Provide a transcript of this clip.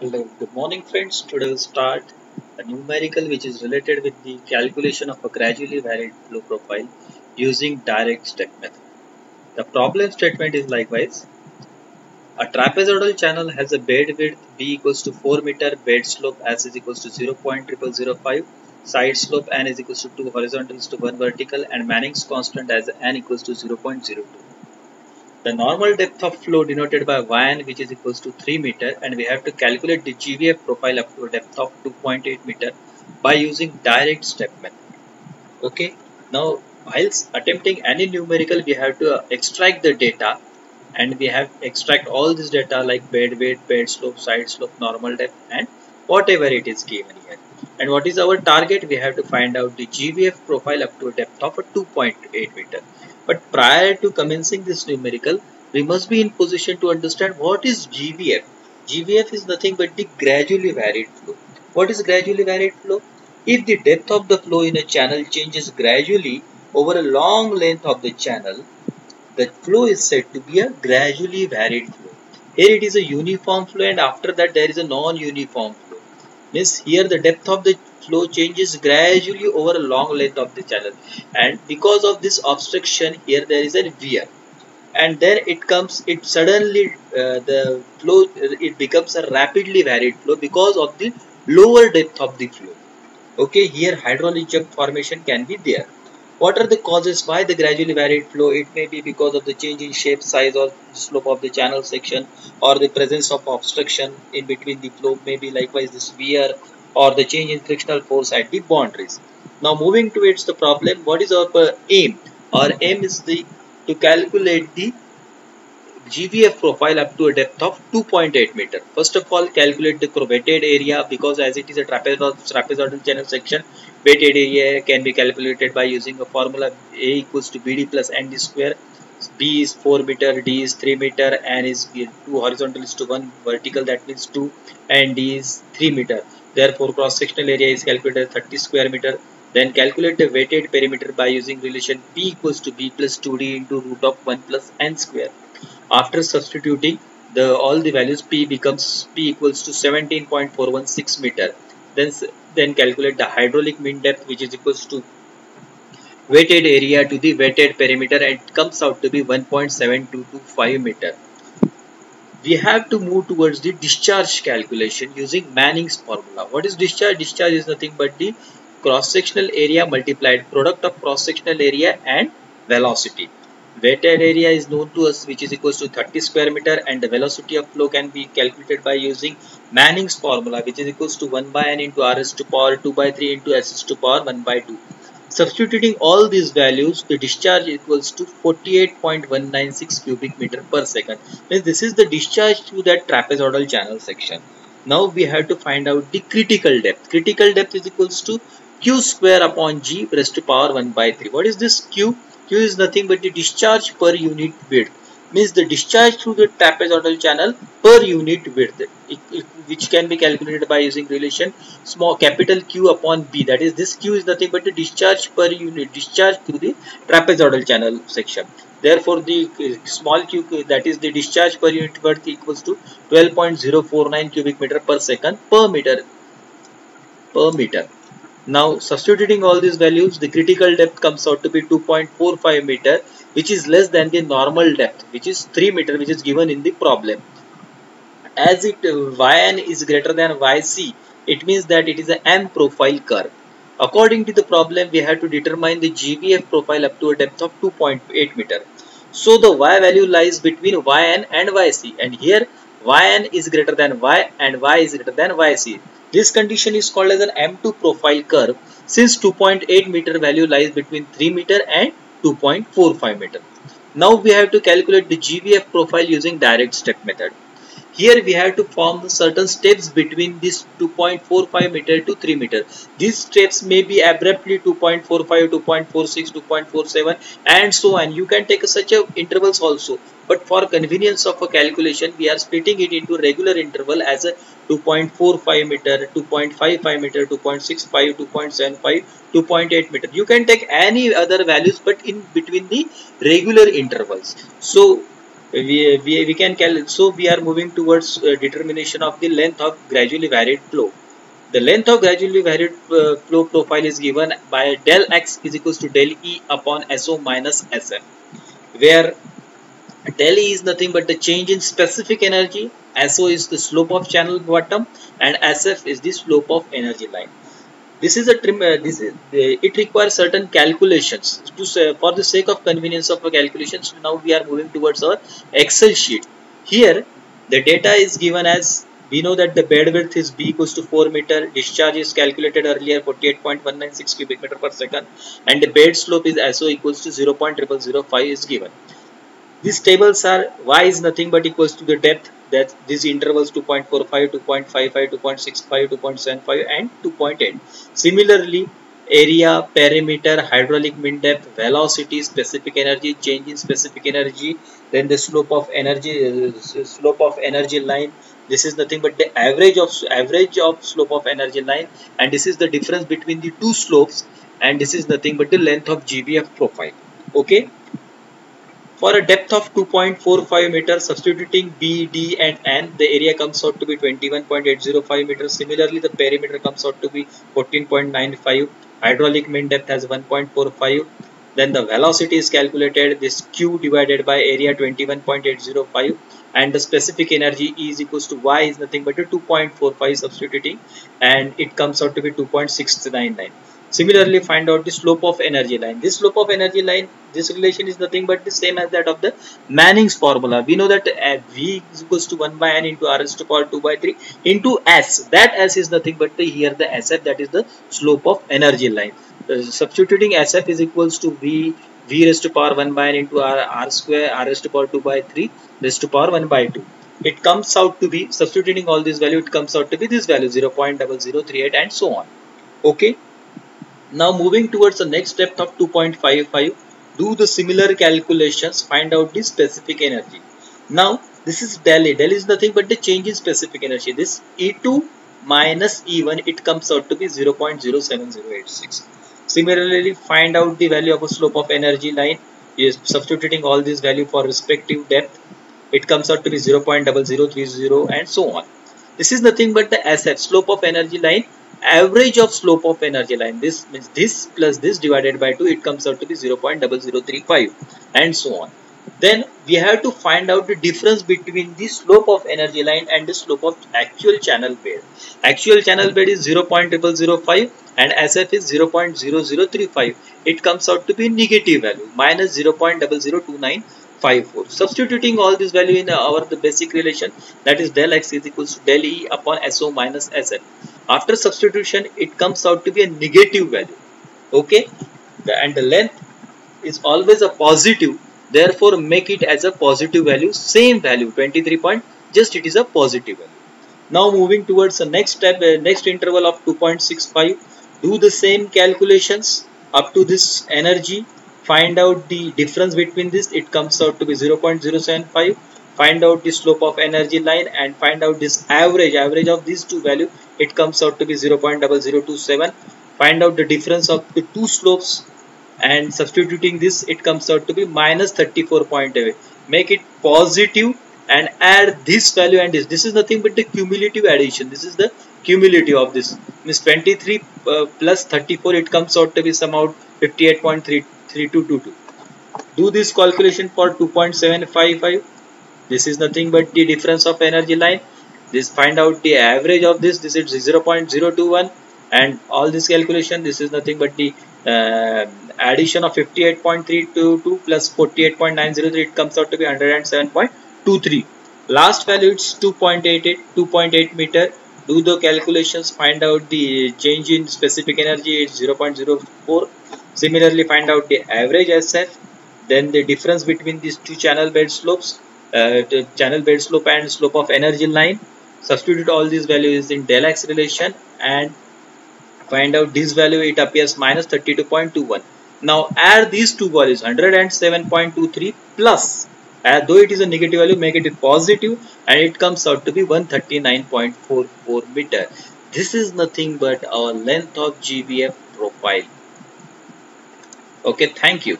Hello, good morning friends. Today we'll start a numerical which is related with the calculation of a gradually varied flow profile using direct step method. The problem statement is likewise. A trapezoidal channel has a bed width B equals to 4 meter, bed slope S is equals to 0.0005, side slope N is equals to 2 horizontal is to 1 vertical, and Manning's constant as N equals to 0.02. The normal depth of flow denoted by Yn, which is equals to 3 meter, and we have to calculate the GVF profile up to a depth of 2.8 meter by using direct step method. Okay. Now, whilst attempting any numerical, we have to extract the data, and we have extract all this data like bed weight, bed slope, side slope, normal depth, and whatever it is given here. And what is our target? We have to find out the GVF profile up to a depth of a 2.8 meter. But prior to commencing this numerical, we must be in position to understand what is GVF. GVF is nothing but the gradually varied flow. What is gradually varied flow? If the depth of the flow in a channel changes gradually over a long length of the channel, the flow is said to be a gradually varied flow. Here it is a uniform flow, and after that there is a non-uniform flow. Means here the depth of the flow changes gradually over a long length of the channel, and because of this obstruction here there is a wear, and then it suddenly the flow it becomes a rapidly varied flow because of the lower depth of the flow. Okay, here hydraulic jump formation can be there. What are the causes why the gradually varied flow? It may be because of the change in shape, size or slope of the channel section, or the presence of obstruction in between the flow, maybe likewise this wear, or the change in frictional force at the boundaries. Now moving towards the problem, what is our aim? Our aim is to calculate the GVF profile up to a depth of 2.8 meter. First of all, calculate the weighted area, because as it is a trapezoidal channel section, weighted area can be calculated by using a formula A equals to BD plus ND square. B is 4 meter, D is 3 meter, N is 2 horizontal is to 1 vertical, that means 2, and D is 3 meter. Therefore, cross sectional area is calculated 30 square meter. Then calculate the weighted perimeter by using relation P equals to B plus 2D into root of 1 plus N square. After substituting all the values, P equals to 17.416 meter. Then calculate the hydraulic mean depth, which is equals to weighted area to the weighted perimeter, and it comes out to be 1.7225 meter. We have to move towards the discharge calculation using Manning's formula. What is discharge? Discharge is nothing but the cross-sectional area multiplied product of cross-sectional area and velocity. Weighted area is known to us, which is equals to 30 square meter, and the velocity of flow can be calculated by using Manning's formula, which is equals to 1 by n into rs to power 2 by 3 into s to power 1 by 2. Substituting all these values, the discharge equals to 48.196 cubic meter per second. Means this is the discharge through that trapezoidal channel section. Now we have to find out the critical depth. Critical depth is equals to q square upon g raised to power 1 by 3. What is this q? Q is nothing but the discharge per unit width. Means the discharge through the trapezoidal channel per unit width, which can be calculated by using relation small capital Q upon B. That is, this Q is nothing but the discharge per unit, discharge through the trapezoidal channel section. Therefore, the small q, that is the discharge per unit width, equals to 12.049 cubic meter per second per meter. Now, substituting all these values, the critical depth comes out to be 2.45 meter, which is less than the normal depth, which is 3 meter, which is given in the problem. As Yn is greater than Yc, it means that it is an M profile curve. According to the problem, we have to determine the GVF profile up to a depth of 2.8 meter. So the Y value lies between Yn and Yc, and here Yn is greater than Y and Y is greater than Yc. This condition is called as an M2 profile curve, since 2.8 meter value lies between 3 meter and 2.45 meter. Now we have to calculate the GVF profile using direct step method. Here we have to form certain steps between this 2.45 meter to 3 meter. These steps may be abruptly 2.45, 2.46, 2.47 and so on. You can take such intervals also. But for convenience of a calculation, we are splitting it into regular interval as a 2.45 meter, 2.55 meter, 2.65, 2.75, 2.8 meter. You can take any other values but in between the regular intervals. So we can calculate. So we are moving towards determination of the length of gradually varied flow. The length of gradually varied flow profile is given by del x is equals to del E upon SO minus SF, where del E is nothing but the change in specific energy, SO is the slope of channel bottom, and SF is the slope of energy line. This is a it requires certain calculations. For the sake of convenience of a calculations, now we are moving towards our Excel sheet. Here the data is given as, we know that the bed width is B equals to 4 meter, discharge is calculated earlier 48.196 cubic meter per second, and the bed slope is SO equals to 0.0005 is given. These tables are, y is nothing but equals to the depth, that these intervals 2.45, 2.55, 2.65, 2.75 and 2.8. Similarly, area, perimeter, hydraulic mean depth, velocity, specific energy, change in specific energy, then the slope of energy line. This is nothing but the average of slope of energy line, and this is the difference between the two slopes, and this is nothing but the length of GBF profile. Okay. For a depth of 2.45 meters, substituting B, D and N, the area comes out to be 21.805 meters. Similarly, the perimeter comes out to be 14.95. Hydraulic mean depth has 1.45. Then the velocity is calculated, this Q divided by area 21.805, and the specific energy E is equals to Y is nothing but a 2.45 substituting, and it comes out to be 2.699. Similarly, find out the slope of energy line. This slope of energy line, this relation is nothing but the same as that of the Manning's formula. We know that V is equals to 1 by N into R raised to power 2 by 3 into S. That S is nothing but here the SF, that is the slope of energy line. Substituting SF is equals to V raised to power 1 by N into R square, R raised to power 2 by 3 raised to power 1 by 2. It comes out to be, substituting all these value, it comes out to be this value 0.0038 and so on. Okay. Now moving towards the next step of 2.55, do the similar calculations, find out the specific energy. Now this is del E. Del is nothing but the change in specific energy. This E2 minus E1, it comes out to be 0.07086. Similarly, find out the value of a slope of energy line. Is substituting all these value for respective depth, it comes out to be 0.0030 and so on. This is nothing but the SF, slope of energy line, average of slope of energy line. This means this plus this divided by 2, it comes out to be 0.0035 and so on. Then we have to find out the difference between the slope of energy line and the slope of actual channel bed. Actual channel bed is 0.0005 and SF is 0.0035. It comes out to be negative value, minus 0.002954. Substituting all this value in the basic relation, that is del X is equals to del E upon SO minus SF. After substitution, it comes out to be a negative value. Okay, and the length is always a positive. Therefore, make it as a positive value. Same value 23 point. Just it is a positive value. Now moving towards the next step, next interval of 2.65. Do the same calculations up to this energy. Find out the difference between this. It comes out to be 0.075. Find out the slope of energy line and find out this average of these two values. It comes out to be 0.0027. Find out the difference of the two slopes and substituting this, it comes out to be minus 34.8. Make it positive and add this value and this. This is nothing but the cumulative addition. This is the cumulative of this. Means 23 plus 34, it comes out to be somehow 58.3222. Do this calculation for 2.755. This is nothing but the difference of energy line. This find out the average of this. This is 0.021 and all this calculation. This is nothing but the addition of 58.322 plus 48.903. It comes out to be 107.23. Last value it's 2.8 meter. Do the calculations. Find out the change in specific energy. It's 0.04. Similarly, find out the average SF. Then the difference between these two channel bed slopes. The channel bed slope and slope of energy line. Substitute all these values in del X relation and find out this value. It appears minus 32.21. Now add these two values 107.23 plus, though it is a negative value, make it a positive and it comes out to be 139.44 meter. This is nothing but our length of GBF profile. Okay, thank you.